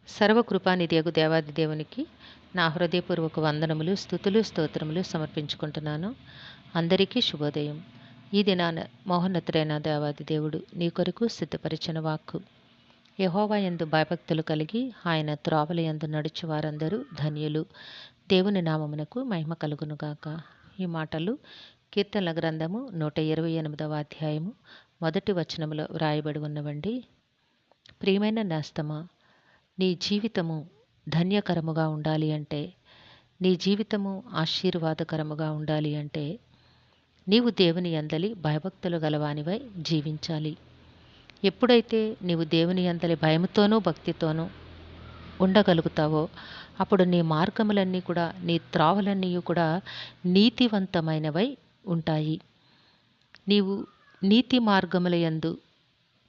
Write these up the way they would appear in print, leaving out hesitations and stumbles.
సర్వకృపానిధియగు దేవాది దేవునికి నా హృదయపూర్వక వందనములు, స్తుతులు, స్తోత్రములు సమర్పించుకుంటున్నాను. అందరికీ శుభోదయం. ఈ దినాన మహోన్నతుడైన దేవాది దేవుడు నీ కొరకు సిద్ధపరిచిన వాక్కు. యెహోవా యందు భయభక్తులు కలిగి ఆయన త్రోవల యందు నడుచు వారందరూ ధన్యులు. దేవుని నామమునకు మహిమ కలుగునుగాక. ఈ మాటలు కీర్తనల గ్రంథము 128వ అధ్యాయము 1 వచనములో వ్రాయబడి ఉన్నవండి. ప్రియమైన నేస్తమా, నీ జీవితము ధన్యకరముగా ఉండాలి అంటే, నీ జీవితము ఆశీర్వాదకరముగా ఉండాలి అంటే, నీవు దేవుని యందలి భయభక్తులు గలవానివై జీవించాలి. ఎప్పుడైతే నీవు దేవుని యందలి భయముతోనూ భక్తితోనూ ఉండగలుగుతావో అప్పుడు నీ మార్గములన్నీ కూడా, నీ త్రోవలన్నీ కూడా నీతివంతమైనవై ఉంటాయి. నీవు నీతి మార్గముల యందు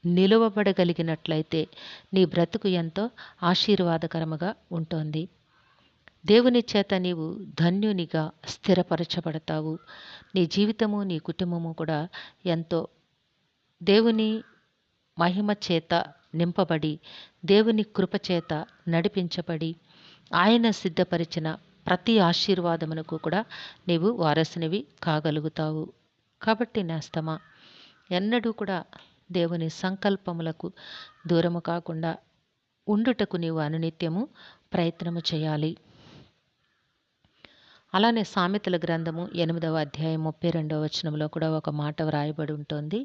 నిలువబడగలిగినట్లయితే నీ బ్రతుకు ఎంతో ఆశీర్వాదకరముగా ఉంటుంది. దేవుని చేత నీవు ధన్యునిగా స్థిరపరచబడతావు. నీ జీవితము, నీ కుటుంబము కూడా ఎంతో దేవుని మహిమ చేత నింపబడి, దేవుని కృపచేత నడిపించబడి, ఆయన సిద్ధపరిచిన ప్రతి ఆశీర్వాదమునకు కూడా నీవు వారసునివి కాగలుగుతావు. కాబట్టి నేస్తమా, ఎన్నడూ కూడా దేవుని సంకల్పములకు దూరము కాకుండా ఉండుటకు నీవు అనునిత్యము ప్రయత్నము చేయాలి. అలానే సామెతల గ్రంథము 8వ అధ్యాయం 32వ వచనంలో కూడా ఒక మాట వ్రాయబడి ఉంటుంది.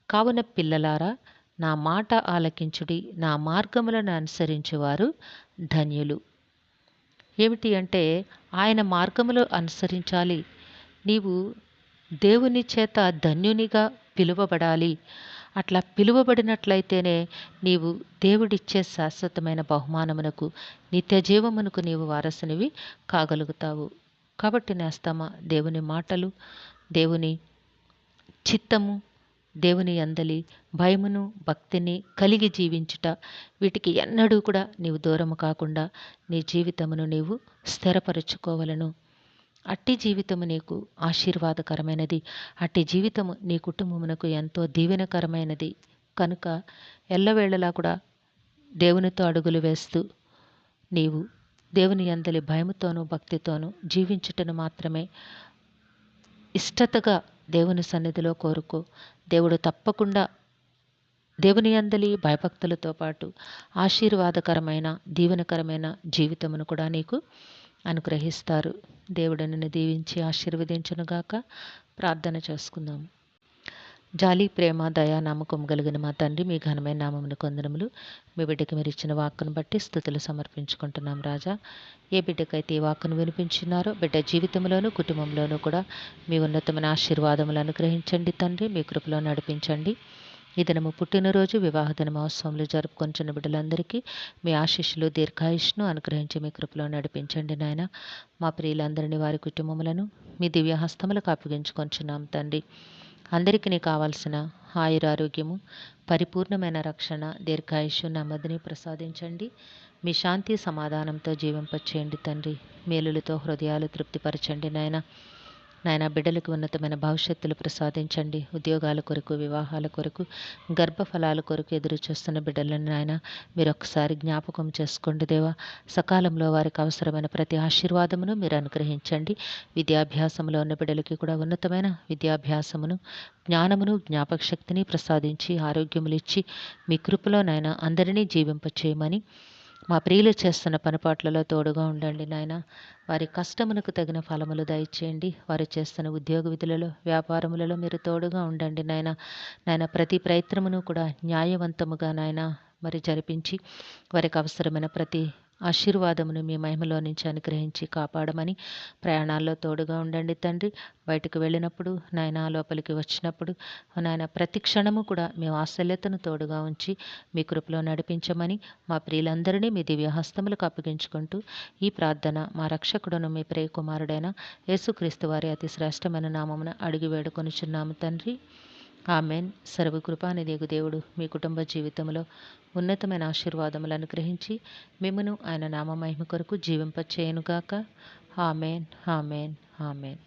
కావున పిల్లలారా, నా మాట ఆలకించుడి, నా మార్గములను అనుసరించువారు ధన్యులు. ఏమిటి అంటే, ఆయన మార్గములు అనుసరించాలి. నీవు దేవుని చేత ధన్యునిగా పిలువబడాలి. అట్లా పిలువబడినట్లయితేనే నీవు దేవుడిచ్చే శాశ్వతమైన బహుమానమునకు, నిత్య జీవమునకు నీవు వారసునివి కాగలుగుతావు. కాబట్టి నేస్తమా, దేవుని మాటలు, దేవుని చిత్తము, దేవుని యందలి భయమును భక్తిని కలిగి జీవించుట, వీటికి ఎన్నడూ కూడా నీవు దూరము కాకుండా నీ జీవితమును నీవు స్థిరపరచుకోవలను. అట్టి జీవితము నీకు ఆశీర్వాదకరమైనది. అట్టి జీవితము నీ కుటుంబమునకు ఎంతో దీవెనకరమైనది. కనుక ఎల్లవేళలా కూడా దేవునితో అడుగులు వేస్తూ నీవు దేవుని యందలి భయముతోనూ భక్తితోనూ జీవించుటను మాత్రమే ఇష్టతగా దేవుని సన్నిధిలో కోరుకో. దేవుడు తప్పకుండా దేవుని యందలి భయభక్తులతో పాటు ఆశీర్వాదకరమైన దీవెనకరమైన జీవితమును కూడా నీకు అనుగ్రహిస్తారు. దేవుడు నిన్ను దీవించి ఆశీర్వదించునుగాక. ప్రార్థన చేసుకుందాము. జాలి, ప్రేమ, దయా, నమ్మకం కలిగిన మా తండ్రి, మీ ఘనమైన నామమును కొందనములు. మీ బిడ్డకి మీరు ఇచ్చిన వాక్కును బట్టి స్తుతులు సమర్పించుకుంటున్నాం రాజా. ఏ బిడ్డకైతే ఈ వాక్కును వినిపించున్నారో బిడ్డ జీవితంలోనూ కుటుంబంలోనూ కూడా మీ ఉన్నతమైన ఆశీర్వాదములు అనుగ్రహించండి తండ్రి. మీ కృపలో నడిపించండి. ఈ దినము పుట్టినరోజు, వివాహ దిన మహోత్సవములు జరుపుకొంచున్న బిడ్డలందరికీ మీ ఆశీస్సులు, దీర్ఘాయుష్ను అనుగ్రహించి మీ కృపలో నడిపించండి నాయన. మా ప్రియులందరినీ, వారి కుటుంబములను మీ దివ్య హస్తములకు అప్పగించుకొంచున్నాం తండ్రి. అందరికీ నీ కావాల్సిన ఆయురారోగ్యము, పరిపూర్ణమైన రక్షణ, దీర్ఘాయుష్షు, నెమ్మదిని ప్రసాదించండి. మీ శాంతి సమాధానంతో జీవింపచేయండి తండ్రి. మేలులతో హృదయాలు తృప్తిపరచండి నాయన. బిడ్డలకు ఉన్నతమైన భవిష్యత్తులు ప్రసాదించండి. ఉద్యోగాల కొరకు, వివాహాల కొరకు, గర్భఫలాల కొరకు ఎదురు చూస్తున్న బిడ్డలను నాయన మీరు ఒక్కసారి జ్ఞాపకం చేసుకోండి దేవా. సకాలంలో వారికి అవసరమైన ప్రతి ఆశీర్వాదమును మీరు అనుగ్రహించండి. విద్యాభ్యాసంలో ఉన్న బిడ్డలకి కూడా ఉన్నతమైన విద్యాభ్యాసమును, జ్ఞానమును, జ్ఞాపక శక్తిని ప్రసాదించి ఆరోగ్యములు ఇచ్చి మీ కృపలో నాయన అందరినీ జీవింపచేయమని, మా ప్రియులు చేస్తున్న పనిపాట్లలో తోడుగా ఉండండి నాయన. వారి కష్టమునకు తగిన ఫలములు దయచేయండి. వారు చేస్తున్న ఉద్యోగ విధులలో, వ్యాపారములలో మీరు తోడుగా ఉండండి నాయన. ప్రతి ప్రయత్నమును కూడా న్యాయవంతముగా నాయన మరి జరిపించి వారికి అవసరమైన ప్రతి ఆశీర్వాదమును మీ మహిమలో నుంచి అనుగ్రహించి కాపాడమని, ప్రయాణాల్లో తోడుగా ఉండండి తండ్రి. బయటకు వెళ్ళినప్పుడు నాయన, లోపలికి వచ్చినప్పుడు నాయన ప్రతి క్షణము కూడా మీ వాత్సల్యతను తోడుగా ఉంచి మీ కృపలో నడిపించమని మా ప్రియులందరినీ మీ దివ్య హస్తములకు అప్పగించుకుంటూ ఈ ప్రార్థన మా రక్షకుడును మీ ప్రియ కుమారుడైన యేసుక్రీస్తు వారి అతి శ్రేష్టమైన నామమున అడిగి వేడుకొనుచున్నాము తండ్రి. ఆమెన్. సర్వకృపానిధియగు దేవుడు మీ కుటుంబ జీవితంలో ఉన్నతమైన ఆశీర్వాదములు అనుగ్రహించి మిమ్మును ఆయన నామ మహిమ కొరకు జీవింపచేయునుగాక. Amen, amen, amen.